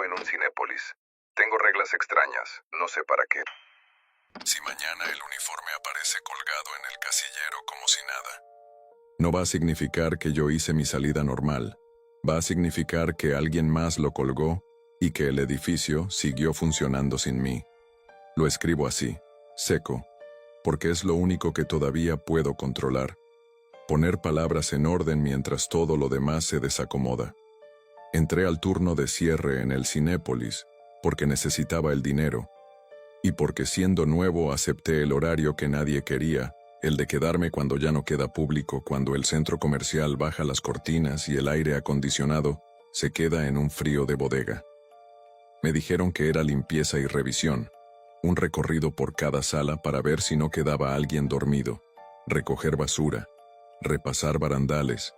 Trabajo en un Cinépolis. Tengo reglas extrañas, no sé para qué. Si mañana el uniforme aparece colgado en el casillero como si nada, no va a significar que yo hice mi salida normal. Va a significar que alguien más lo colgó y que el edificio siguió funcionando sin mí. Lo escribo así, seco, porque es lo único que todavía puedo controlar. Poner palabras en orden mientras todo lo demás se desacomoda. Entré al turno de cierre en el Cinépolis porque necesitaba el dinero y porque siendo nuevo acepté el horario que nadie quería, el de quedarme cuando ya no queda público, cuando el centro comercial baja las cortinas y el aire acondicionado se queda en un frío de bodega. Me dijeron que era limpieza y revisión, un recorrido por cada sala para ver si no quedaba alguien dormido, recoger basura, repasar barandales,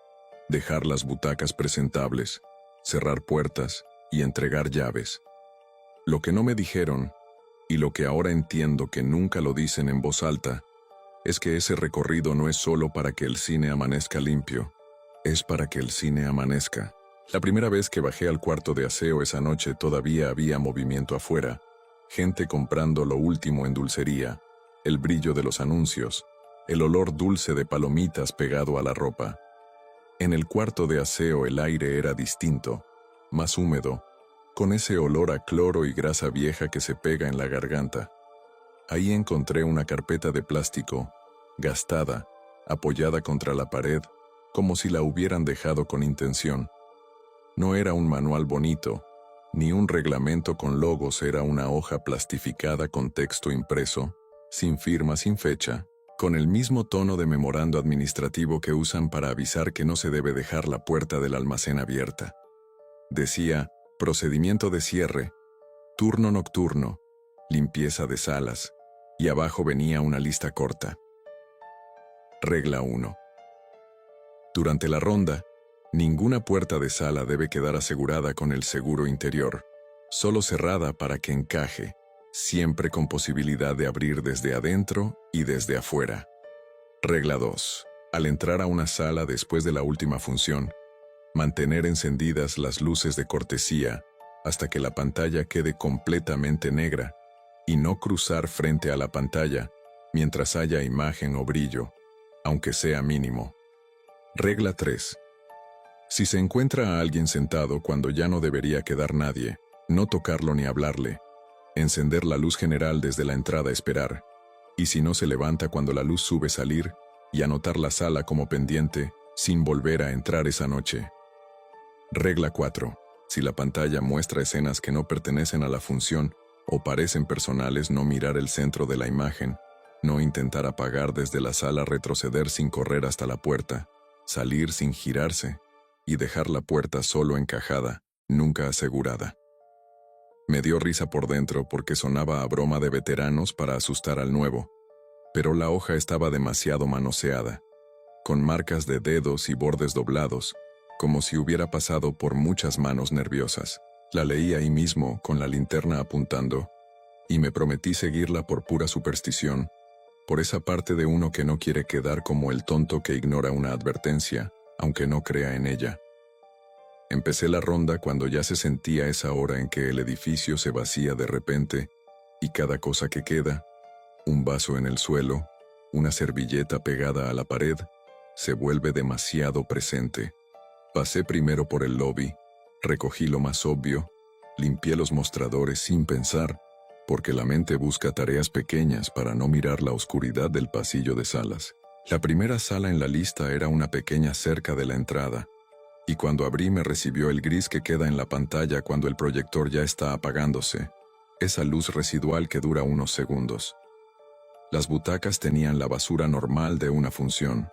dejar las butacas presentables, cerrar puertas y entregar llaves. Lo que no me dijeron, y lo que ahora entiendo que nunca lo dicen en voz alta, es que ese recorrido no es solo para que el cine amanezca limpio, es para que el cine amanezca. La primera vez que bajé al cuarto de aseo esa noche todavía había movimiento afuera, gente comprando lo último en dulcería, el brillo de los anuncios, el olor dulce de palomitas pegado a la ropa. En el cuarto de aseo el aire era distinto, más húmedo, con ese olor a cloro y grasa vieja que se pega en la garganta. Ahí encontré una carpeta de plástico, gastada, apoyada contra la pared, como si la hubieran dejado con intención. No era un manual bonito, ni un reglamento con logos, era una hoja plastificada con texto impreso, sin firma, sin fecha, con el mismo tono de memorando administrativo que usan para avisar que no se debe dejar la puerta del almacén abierta. Decía, procedimiento de cierre, turno nocturno, limpieza de salas, y abajo venía una lista corta. Regla 1. Durante la ronda, ninguna puerta de sala debe quedar asegurada con el seguro interior, solo cerrada para que encaje, siempre con posibilidad de abrir desde adentro y desde afuera. Regla 2. Al entrar a una sala después de la última función, mantener encendidas las luces de cortesía hasta que la pantalla quede completamente negra y no cruzar frente a la pantalla mientras haya imagen o brillo, aunque sea mínimo. Regla 3. Si se encuentra a alguien sentado cuando ya no debería quedar nadie, no tocarlo ni hablarle. Encender la luz general desde la entrada, esperar. Y si no se levanta cuando la luz sube, salir y anotar la sala como pendiente sin volver a entrar esa noche. Regla 4. Si la pantalla muestra escenas que no pertenecen a la función o parecen personales, no mirar el centro de la imagen, no intentar apagar desde la sala, retroceder sin correr hasta la puerta, salir sin girarse y dejar la puerta solo encajada, nunca asegurada. Me dio risa por dentro porque sonaba a broma de veteranos para asustar al nuevo, pero la hoja estaba demasiado manoseada, con marcas de dedos y bordes doblados, como si hubiera pasado por muchas manos nerviosas. La leí ahí mismo, con la linterna apuntando, y me prometí seguirla por pura superstición, por esa parte de uno que no quiere quedar como el tonto que ignora una advertencia, aunque no crea en ella. Empecé la ronda cuando ya se sentía esa hora en que el edificio se vacía de repente, y cada cosa que queda, un vaso en el suelo, una servilleta pegada a la pared, se vuelve demasiado presente. Pasé primero por el lobby, recogí lo más obvio, limpié los mostradores sin pensar, porque la mente busca tareas pequeñas para no mirar la oscuridad del pasillo de salas. La primera sala en la lista era una pequeña cerca de la entrada, y cuando abrí me recibió el gris que queda en la pantalla cuando el proyector ya está apagándose, esa luz residual que dura unos segundos. Las butacas tenían la basura normal de una función,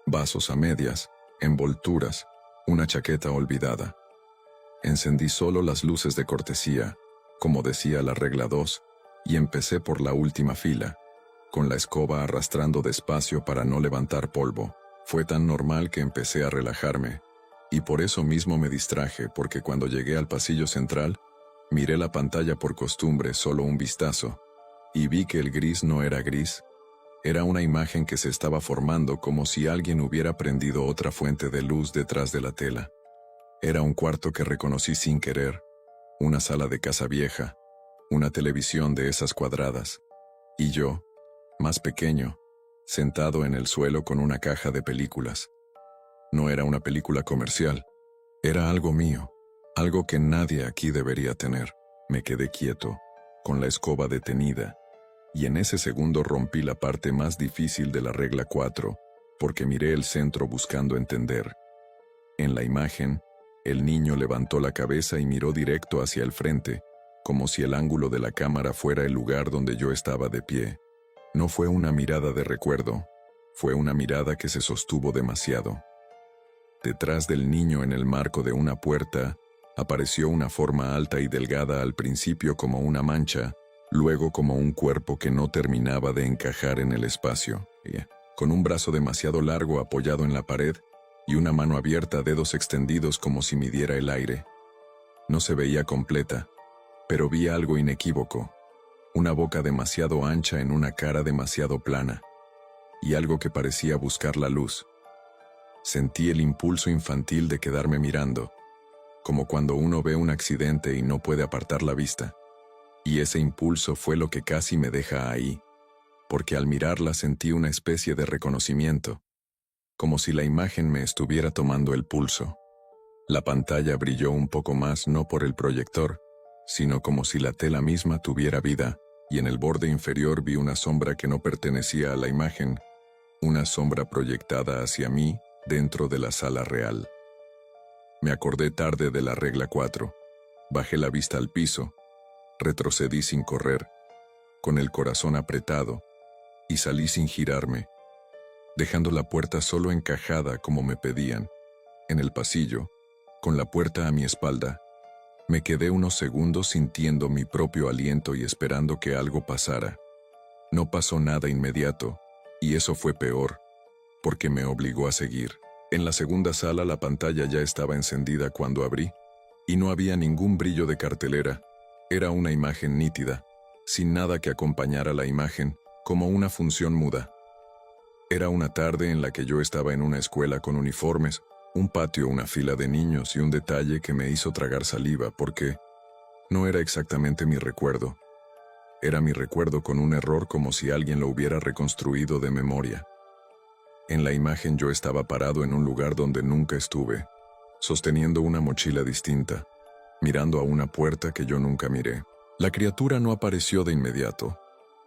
vasos a medias, envolturas, una chaqueta olvidada. Encendí solo las luces de cortesía, como decía la regla 2, y empecé por la última fila, con la escoba arrastrando despacio para no levantar polvo. Fue tan normal que empecé a relajarme, y por eso mismo me distraje, porque cuando llegué al pasillo central, miré la pantalla por costumbre, solo un vistazo, y vi que el gris no era gris, era una imagen que se estaba formando como si alguien hubiera prendido otra fuente de luz detrás de la tela. Era un cuarto que reconocí sin querer, una sala de casa vieja, una televisión de esas cuadradas, y yo, más pequeño, sentado en el suelo con una caja de películas. No era una película comercial, era algo mío, algo que nadie aquí debería tener. Me quedé quieto, con la escoba detenida, y en ese segundo rompí la parte más difícil de la regla 4, porque miré el centro buscando entender. En la imagen, el niño levantó la cabeza y miró directo hacia el frente, como si el ángulo de la cámara fuera el lugar donde yo estaba de pie. No fue una mirada de recuerdo, fue una mirada que se sostuvo demasiado. Detrás del niño, en el marco de una puerta, apareció una forma alta y delgada, al principio como una mancha, luego como un cuerpo que no terminaba de encajar en el espacio, con un brazo demasiado largo apoyado en la pared y una mano abierta, dedos extendidos como si midiera el aire. No se veía completa, pero vi algo inequívoco, una boca demasiado ancha en una cara demasiado plana, y algo que parecía buscar la luz. Sentí el impulso infantil de quedarme mirando, como cuando uno ve un accidente y no puede apartar la vista. Y ese impulso fue lo que casi me deja ahí, porque al mirarla sentí una especie de reconocimiento, como si la imagen me estuviera tomando el pulso. La pantalla brilló un poco más, no por el proyector, sino como si la tela misma tuviera vida, y en el borde inferior vi una sombra que no pertenecía a la imagen, una sombra proyectada hacia mí dentro de la sala real. Me acordé tarde de la regla 4, bajé la vista al piso, retrocedí sin correr, con el corazón apretado, y salí sin girarme, dejando la puerta solo encajada como me pedían. En el pasillo, con la puerta a mi espalda, me quedé unos segundos sintiendo mi propio aliento y esperando que algo pasara. No pasó nada inmediato, y eso fue peor, porque me obligó a seguir. En la segunda sala la pantalla ya estaba encendida cuando abrí, y no había ningún brillo de cartelera. Era una imagen nítida, sin nada que acompañara la imagen, como una función muda. Era una tarde en la que yo estaba en una escuela con uniformes, un patio, una fila de niños y un detalle que me hizo tragar saliva porque no era exactamente mi recuerdo. Era mi recuerdo con un error, como si alguien lo hubiera reconstruido de memoria. En la imagen yo estaba parado en un lugar donde nunca estuve, sosteniendo una mochila distinta, mirando a una puerta que yo nunca miré. La criatura no apareció de inmediato,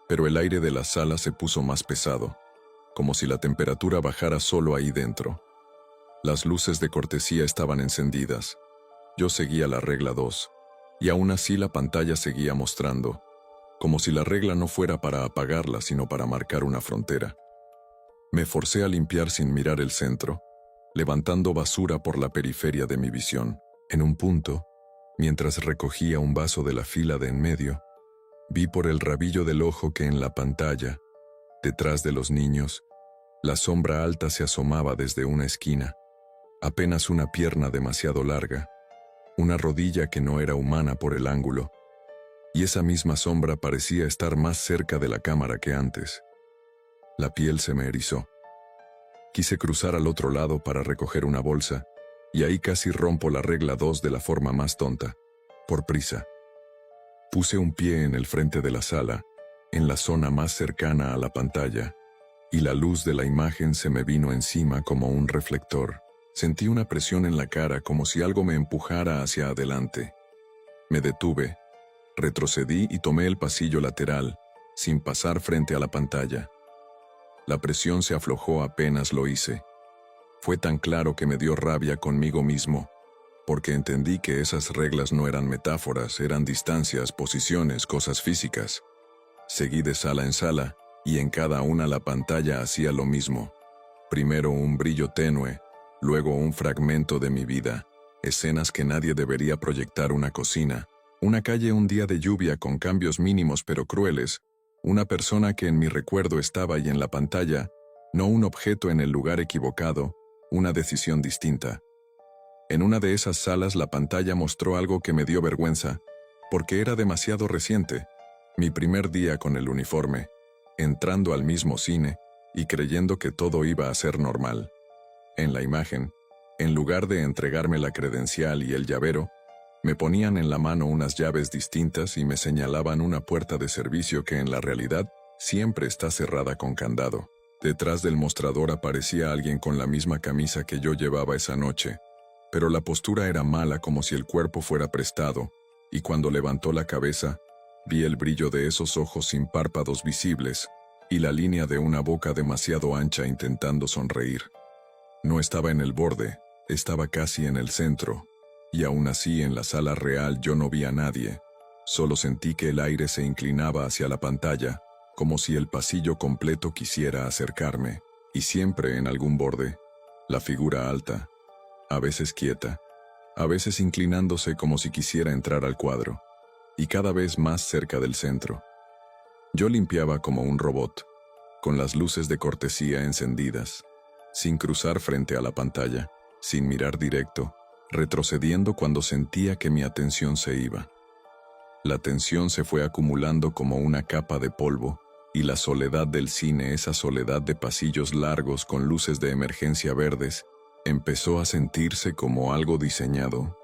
pero el aire de la sala se puso más pesado, como si la temperatura bajara solo ahí dentro. Las luces de cortesía estaban encendidas. Yo seguía la regla 2, y aún así la pantalla seguía mostrando, como si la regla no fuera para apagarla, sino para marcar una frontera. Me forcé a limpiar sin mirar el centro, levantando basura por la periferia de mi visión. En un punto, mientras recogía un vaso de la fila de en medio, vi por el rabillo del ojo que en la pantalla, detrás de los niños, la sombra alta se asomaba desde una esquina, apenas una pierna demasiado larga, una rodilla que no era humana por el ángulo, y esa misma sombra parecía estar más cerca de la cámara que antes. La piel se me erizó. Quise cruzar al otro lado para recoger una bolsa, y ahí casi rompo la regla 2 de la forma más tonta, por prisa. Puse un pie en el frente de la sala, en la zona más cercana a la pantalla, y la luz de la imagen se me vino encima como un reflector. Sentí una presión en la cara, como si algo me empujara hacia adelante. Me detuve, retrocedí y tomé el pasillo lateral, sin pasar frente a la pantalla. La presión se aflojó apenas lo hice. Fue tan claro que me dio rabia conmigo mismo, porque entendí que esas reglas no eran metáforas, eran distancias, posiciones, cosas físicas. Seguí de sala en sala, y en cada una la pantalla hacía lo mismo. Primero un brillo tenue, luego un fragmento de mi vida, escenas que nadie debería proyectar: una cocina, una calle, un día de lluvia con cambios mínimos pero crueles, una persona que en mi recuerdo estaba y en la pantalla, no un objeto en el lugar equivocado, una decisión distinta. En una de esas salas la pantalla mostró algo que me dio vergüenza, porque era demasiado reciente, mi primer día con el uniforme, entrando al mismo cine y creyendo que todo iba a ser normal. En la imagen, en lugar de entregarme la credencial y el llavero, Me ponían en la mano unas llaves distintas y me señalaban una puerta de servicio que en la realidad siempre está cerrada con candado. Detrás del mostrador aparecía alguien con la misma camisa que yo llevaba esa noche, pero la postura era mala como si el cuerpo fuera prestado, y cuando levantó la cabeza, vi el brillo de esos ojos sin párpados visibles y la línea de una boca demasiado ancha intentando sonreír. No estaba en el borde, estaba casi en el centro, y aún así en la sala real yo no vi a nadie, solo sentí que el aire se inclinaba hacia la pantalla, como si el pasillo completo quisiera acercarme, y siempre en algún borde, la figura alta, a veces quieta, a veces inclinándose como si quisiera entrar al cuadro, y cada vez más cerca del centro. Yo limpiaba como un robot, con las luces de cortesía encendidas, sin cruzar frente a la pantalla, sin mirar directo, retrocediendo cuando sentía que mi atención se iba. La tensión se fue acumulando como una capa de polvo, y la soledad del cine, esa soledad de pasillos largos con luces de emergencia verdes, empezó a sentirse como algo diseñado,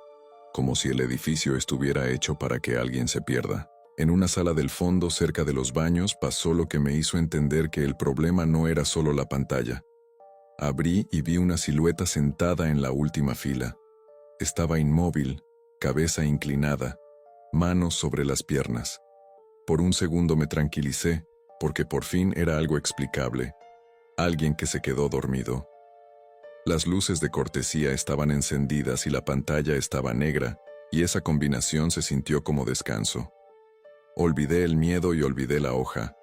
como si el edificio estuviera hecho para que alguien se pierda. En una sala del fondo, cerca de los baños, pasó lo que me hizo entender que el problema no era solo la pantalla. Abrí y vi una silueta sentada en la última fila. Estaba inmóvil, cabeza inclinada, manos sobre las piernas. Por un segundo me tranquilicé, porque por fin era algo explicable. Alguien que se quedó dormido. Las luces de cortesía estaban encendidas y la pantalla estaba negra, y esa combinación se sintió como descanso. Olvidé el miedo y olvidé la hoja.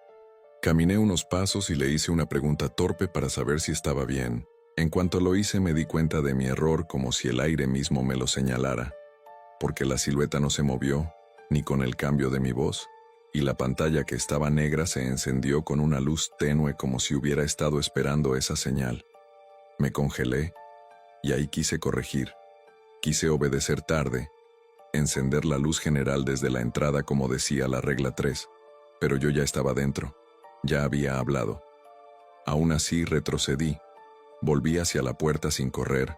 Caminé unos pasos y le hice una pregunta torpe para saber si estaba bien. En cuanto lo hice me di cuenta de mi error como si el aire mismo me lo señalara, porque la silueta no se movió, ni con el cambio de mi voz, y la pantalla que estaba negra se encendió con una luz tenue como si hubiera estado esperando esa señal. Me congelé, y ahí quise corregir. Quise obedecer tarde, encender la luz general desde la entrada como decía la regla 3, pero yo ya estaba dentro, ya había hablado. Aún así retrocedí, volví hacia la puerta sin correr,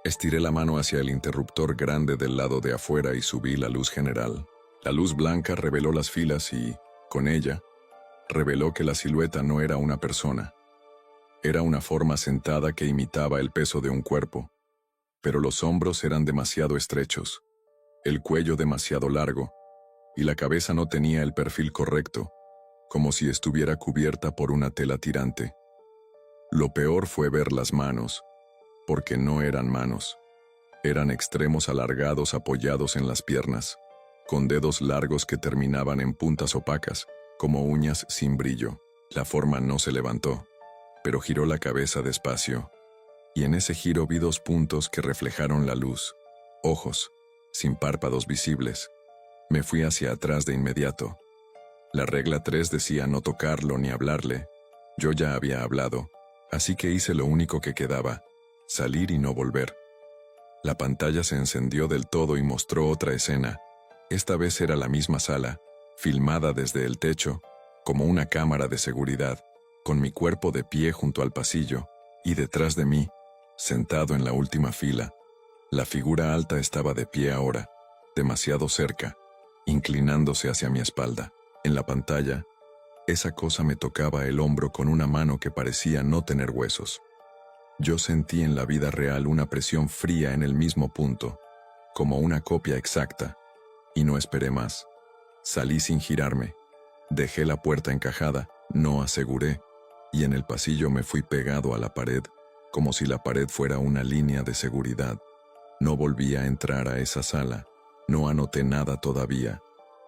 estiré la mano hacia el interruptor grande del lado de afuera y subí la luz general. La luz blanca reveló las filas y, con ella, reveló que la silueta no era una persona. Era una forma sentada que imitaba el peso de un cuerpo, pero los hombros eran demasiado estrechos, el cuello demasiado largo, y la cabeza no tenía el perfil correcto, como si estuviera cubierta por una tela tirante. Lo peor fue ver las manos, porque no eran manos. Eran extremos alargados apoyados en las piernas, con dedos largos que terminaban en puntas opacas, como uñas sin brillo. La forma no se levantó, pero giró la cabeza despacio, y en ese giro vi 2 puntos que reflejaron la luz, ojos, sin párpados visibles. Me fui hacia atrás de inmediato. La regla 3 decía no tocarlo ni hablarle. Yo ya había hablado, así que hice lo único que quedaba, salir y no volver. La pantalla se encendió del todo y mostró otra escena. Esta vez era la misma sala, filmada desde el techo, como una cámara de seguridad, con mi cuerpo de pie junto al pasillo, y detrás de mí, sentado en la última fila, la figura alta estaba de pie ahora, demasiado cerca, inclinándose hacia mi espalda. En la pantalla, esa cosa me tocaba el hombro con una mano que parecía no tener huesos. Yo sentí en la vida real una presión fría en el mismo punto, como una copia exacta, y no esperé más. Salí sin girarme, dejé la puerta encajada, no aseguré, y en el pasillo me fui pegado a la pared, como si la pared fuera una línea de seguridad. No volví a entrar a esa sala, no anoté nada todavía,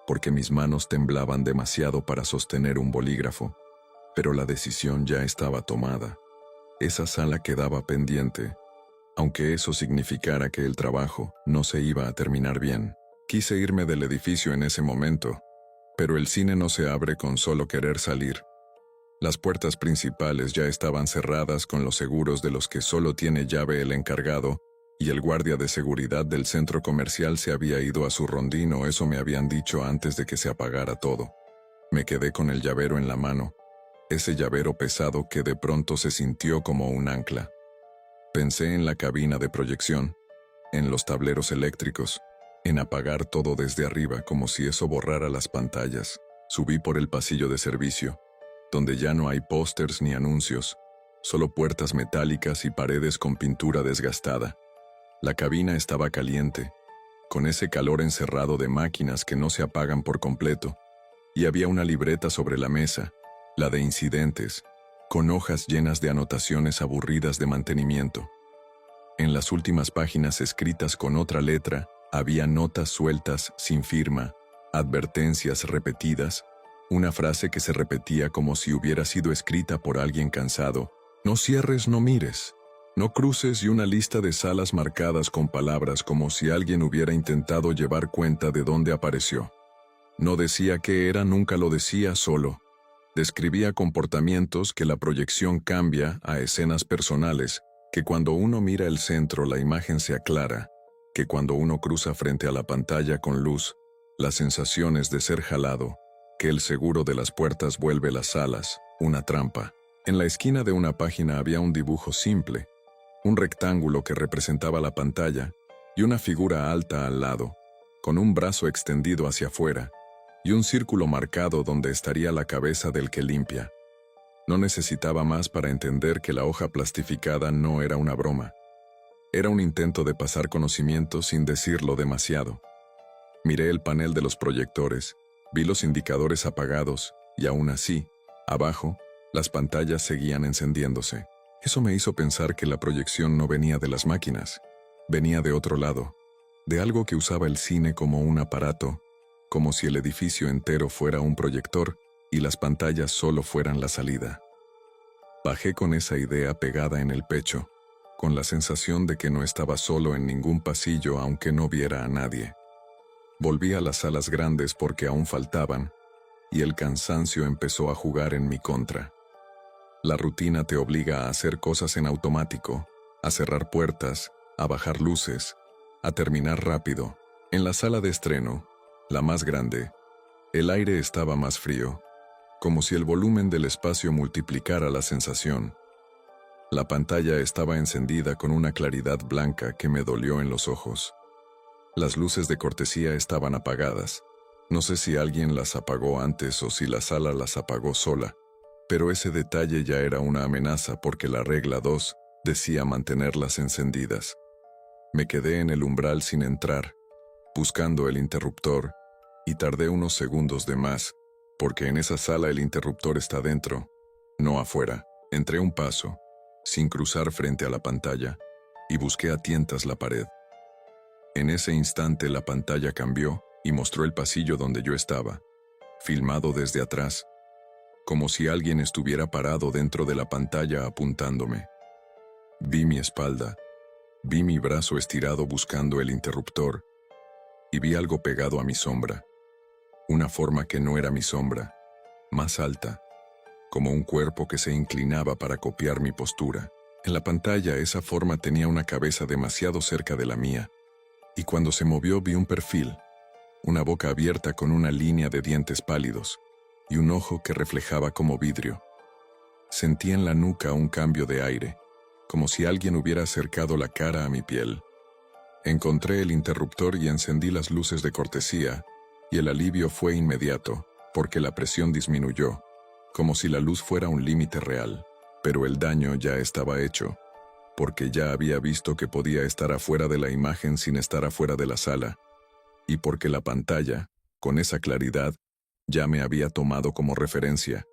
porque mis manos temblaban demasiado para sostener un bolígrafo, pero la decisión ya estaba tomada. Esa sala quedaba pendiente, aunque eso significara que el trabajo no se iba a terminar bien. Quise irme del edificio en ese momento, pero el cine no se abre con solo querer salir. Las puertas principales ya estaban cerradas con los seguros de los que solo tiene llave el encargado, y el guardia de seguridad del centro comercial se había ido a su rondín, o eso me habían dicho antes de que se apagara todo. Me quedé con el llavero en la mano, ese llavero pesado que de pronto se sintió como un ancla. Pensé en la cabina de proyección, en los tableros eléctricos, en apagar todo desde arriba como si eso borrara las pantallas. Subí por el pasillo de servicio, donde ya no hay pósters ni anuncios, solo puertas metálicas y paredes con pintura desgastada. La cabina estaba caliente, con ese calor encerrado de máquinas que no se apagan por completo, y había una libreta sobre la mesa, la de incidentes, con hojas llenas de anotaciones aburridas de mantenimiento. En las últimas páginas escritas con otra letra, había notas sueltas sin firma, advertencias repetidas, una frase que se repetía como si hubiera sido escrita por alguien cansado: no cierres, no mires, no cruces, y una lista de salas marcadas con palabras como si alguien hubiera intentado llevar cuenta de dónde apareció. No decía qué era, nunca lo decía, solo describía comportamientos que la proyección cambia a escenas personales, que cuando uno mira el centro la imagen se aclara, que cuando uno cruza frente a la pantalla con luz, las sensaciones de ser jalado, que el seguro de las puertas vuelve las salas, una trampa. En la esquina de una página había un dibujo simple, un rectángulo que representaba la pantalla y una figura alta al lado, con un brazo extendido hacia afuera, y un círculo marcado donde estaría la cabeza del que limpia. No necesitaba más para entender que la hoja plastificada no era una broma. Era un intento de pasar conocimiento sin decirlo demasiado. Miré el panel de los proyectores, vi los indicadores apagados, y aún así, abajo, las pantallas seguían encendiéndose. Eso me hizo pensar que la proyección no venía de las máquinas, venía de otro lado, de algo que usaba el cine como un aparato, como si el edificio entero fuera un proyector y las pantallas solo fueran la salida. Bajé con esa idea pegada en el pecho, con la sensación de que no estaba solo en ningún pasillo aunque no viera a nadie. Volví a las salas grandes porque aún faltaban, y el cansancio empezó a jugar en mi contra. La rutina te obliga a hacer cosas en automático, a cerrar puertas, a bajar luces, a terminar rápido. En la sala de estreno, la más grande, el aire estaba más frío, como si el volumen del espacio multiplicara la sensación. La pantalla estaba encendida con una claridad blanca que me dolió en los ojos. Las luces de cortesía estaban apagadas. No sé si alguien las apagó antes o si la sala las apagó sola, pero ese detalle ya era una amenaza porque la regla 2 decía mantenerlas encendidas. Me quedé en el umbral sin entrar, buscando el interruptor, y tardé unos segundos de más, porque en esa sala el interruptor está dentro, no afuera. Entré un paso, sin cruzar frente a la pantalla, y busqué a tientas la pared. En ese instante la pantalla cambió y mostró el pasillo donde yo estaba, filmado desde atrás, como si alguien estuviera parado dentro de la pantalla apuntándome. Vi mi espalda, vi mi brazo estirado buscando el interruptor, y vi algo pegado a mi sombra. Una forma que no era mi sombra, más alta, como un cuerpo que se inclinaba para copiar mi postura. En la pantalla esa forma tenía una cabeza demasiado cerca de la mía, y cuando se movió vi un perfil, una boca abierta con una línea de dientes pálidos, y un ojo que reflejaba como vidrio. Sentí en la nuca un cambio de aire, como si alguien hubiera acercado la cara a mi piel. Encontré el interruptor y encendí las luces de cortesía, y el alivio fue inmediato, porque la presión disminuyó, como si la luz fuera un límite real. Pero el daño ya estaba hecho, porque ya había visto que podía estar afuera de la imagen sin estar afuera de la sala, y porque la pantalla, con esa claridad, ya me había tomado como referencia.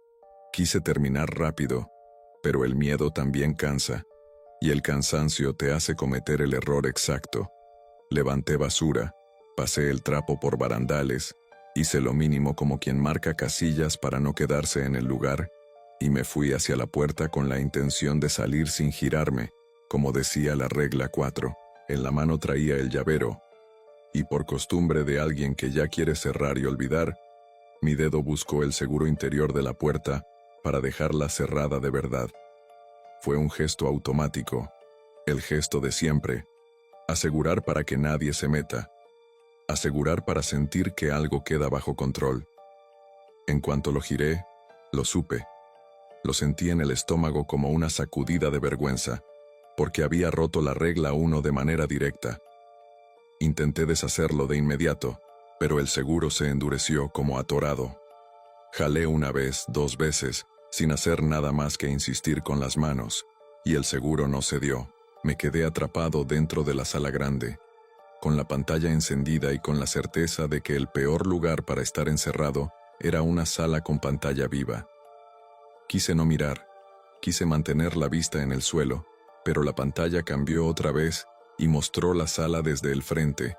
Quise terminar rápido, pero el miedo también cansa, y el cansancio te hace cometer el error exacto. Levanté basura, pasé el trapo por barandales, hice lo mínimo como quien marca casillas para no quedarse en el lugar, y me fui hacia la puerta con la intención de salir sin girarme, como decía la regla 4. En la mano traía el llavero, y por costumbre de alguien que ya quiere cerrar y olvidar, mi dedo buscó el seguro interior de la puerta para dejarla cerrada de verdad. Fue un gesto automático, el gesto de siempre, asegurar para que nadie se meta, asegurar para sentir que algo queda bajo control. En cuanto lo giré, lo supe. Lo sentí en el estómago como una sacudida de vergüenza, porque había roto la regla 1 de manera directa. Intenté deshacerlo de inmediato, pero el seguro se endureció como atorado. Jalé una vez, 2 veces, sin hacer nada más que insistir con las manos, y el seguro no cedió. Me quedé atrapado dentro de la sala grande, con la pantalla encendida y con la certeza de que el peor lugar para estar encerrado era una sala con pantalla viva. Quise no mirar, quise mantener la vista en el suelo, pero la pantalla cambió otra vez y mostró la sala desde el frente,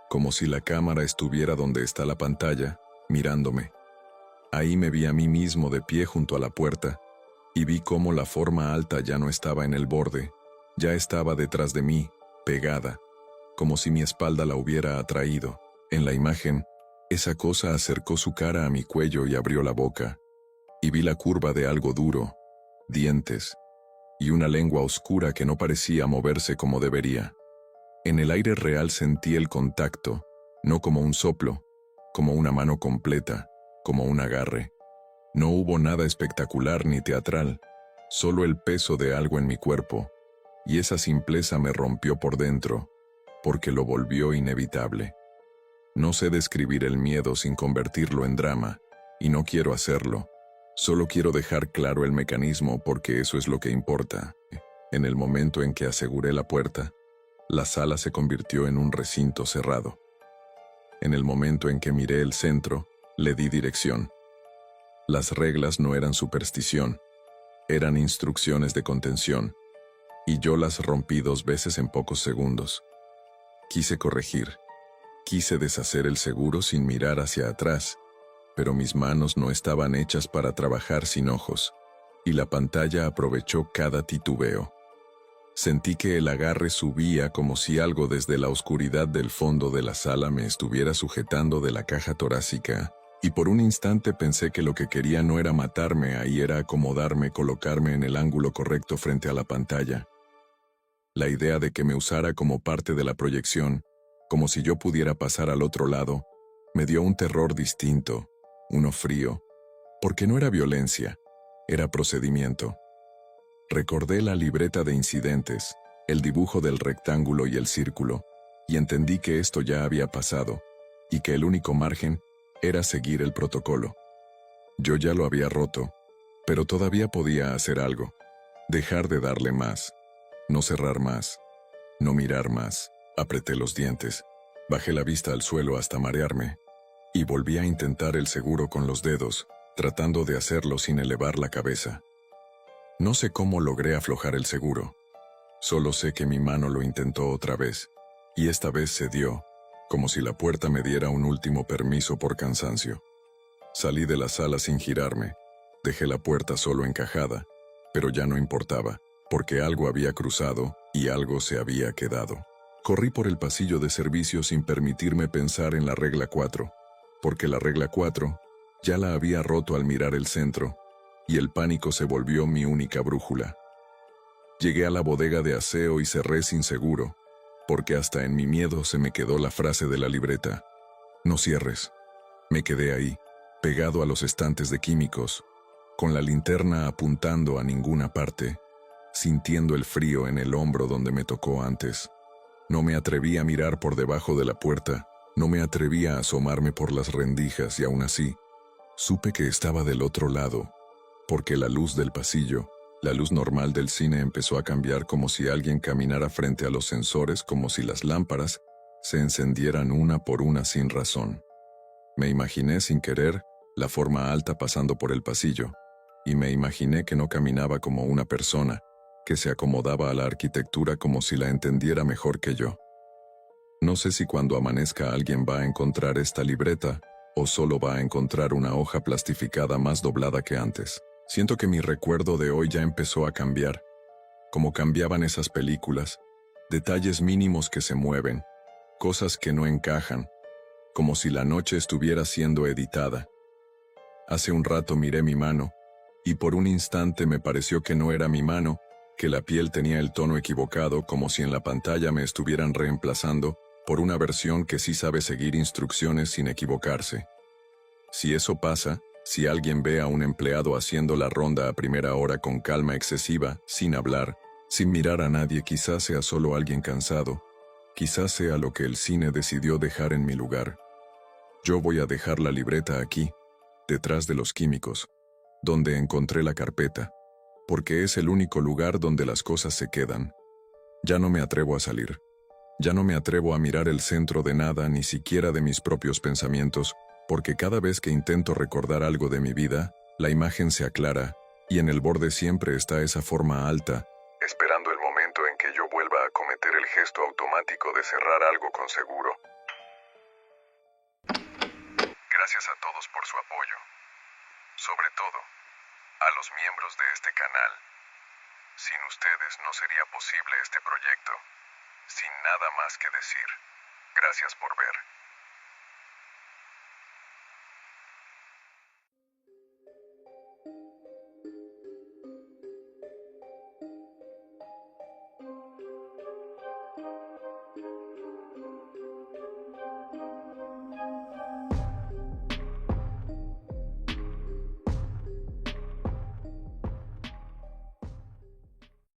como si la cámara estuviera donde está la pantalla, mirándome. Ahí me vi a mí mismo de pie junto a la puerta, y vi cómo la forma alta ya no estaba en el borde, ya estaba detrás de mí, pegada, como si mi espalda la hubiera atraído. En la imagen, esa cosa acercó su cara a mi cuello y abrió la boca, y vi la curva de algo duro, dientes, y una lengua oscura que no parecía moverse como debería. En el aire real sentí el contacto, no como un soplo, como una mano completa, como un agarre. No hubo nada espectacular ni teatral, solo el peso de algo en mi cuerpo, y esa simpleza me rompió por dentro, porque lo volvió inevitable. No sé describir el miedo sin convertirlo en drama, y no quiero hacerlo. Solo quiero dejar claro el mecanismo porque eso es lo que importa. En el momento en que aseguré la puerta, la sala se convirtió en un recinto cerrado. En el momento en que miré el centro, le di dirección. Las reglas no eran superstición, eran instrucciones de contención, y yo las rompí 2 veces en pocos segundos. Quise corregir, quise deshacer el seguro sin mirar hacia atrás, pero mis manos no estaban hechas para trabajar sin ojos, y la pantalla aprovechó cada titubeo. Sentí que el agarre subía como si algo desde la oscuridad del fondo de la sala me estuviera sujetando de la caja torácica, y por un instante pensé que lo que quería no era matarme, ahí era acomodarme, colocarme en el ángulo correcto frente a la pantalla. La idea de que me usara como parte de la proyección, como si yo pudiera pasar al otro lado, me dio un terror distinto, uno frío, porque no era violencia, era procedimiento. Recordé la libreta de incidentes, el dibujo del rectángulo y el círculo, y entendí que esto ya había pasado, y que el único margen era seguir el protocolo. Yo ya lo había roto, pero todavía podía hacer algo, dejar de darle más, no cerrar más, no mirar más. Apreté los dientes, bajé la vista al suelo hasta marearme, y volví a intentar el seguro con los dedos, tratando de hacerlo sin elevar la cabeza. No sé cómo logré aflojar el seguro. Solo sé que mi mano lo intentó otra vez, y esta vez cedió, como si la puerta me diera un último permiso por cansancio. Salí de la sala sin girarme, dejé la puerta solo encajada, pero ya no importaba, porque algo había cruzado y algo se había quedado. Corrí por el pasillo de servicio sin permitirme pensar en la regla 4, porque la regla 4 ya la había roto al mirar el centro, y el pánico se volvió mi única brújula. Llegué a la bodega de aseo y cerré sin seguro, porque hasta en mi miedo se me quedó la frase de la libreta: no cierres. Me quedé ahí, pegado a los estantes de químicos, con la linterna apuntando a ninguna parte, sintiendo el frío en el hombro donde me tocó antes. No me atreví a mirar por debajo de la puerta, no me atreví a asomarme por las rendijas y aún así, supe que estaba del otro lado, porque la luz del pasillo, la luz normal del cine empezó a cambiar como si alguien caminara frente a los sensores, como si las lámparas se encendieran una por una sin razón. Me imaginé sin querer la forma alta pasando por el pasillo, y me imaginé que no caminaba como una persona, que se acomodaba a la arquitectura como si la entendiera mejor que yo. No sé si cuando amanezca alguien va a encontrar esta libreta, o solo va a encontrar una hoja plastificada más doblada que antes. Siento que mi recuerdo de hoy ya empezó a cambiar, como cambiaban esas películas, detalles mínimos que se mueven, cosas que no encajan, como si la noche estuviera siendo editada. Hace un rato miré mi mano, y por un instante me pareció que no era mi mano, que la piel tenía el tono equivocado, como si en la pantalla me estuvieran reemplazando por una versión que sí sabe seguir instrucciones sin equivocarse. Si eso pasa, si alguien ve a un empleado haciendo la ronda a primera hora con calma excesiva, sin hablar, sin mirar a nadie, quizás sea solo alguien cansado, Quizás sea lo que el cine decidió dejar en mi lugar. Yo voy a dejar la libreta aquí, detrás de los químicos, donde encontré la carpeta, porque es el único lugar donde las cosas se quedan. Ya no me atrevo a salir. Ya no me atrevo a mirar el centro de nada, ni siquiera de mis propios pensamientos, porque cada vez que intento recordar algo de mi vida, la imagen se aclara, y en el borde siempre está esa forma alta, esperando el momento en que yo vuelva a cometer el gesto automático de cerrar algo con seguro. Gracias a todos por su apoyo. Sobre todo, a los miembros de este canal. Sin ustedes no sería posible este proyecto. Sin nada más que decir. Gracias por ver.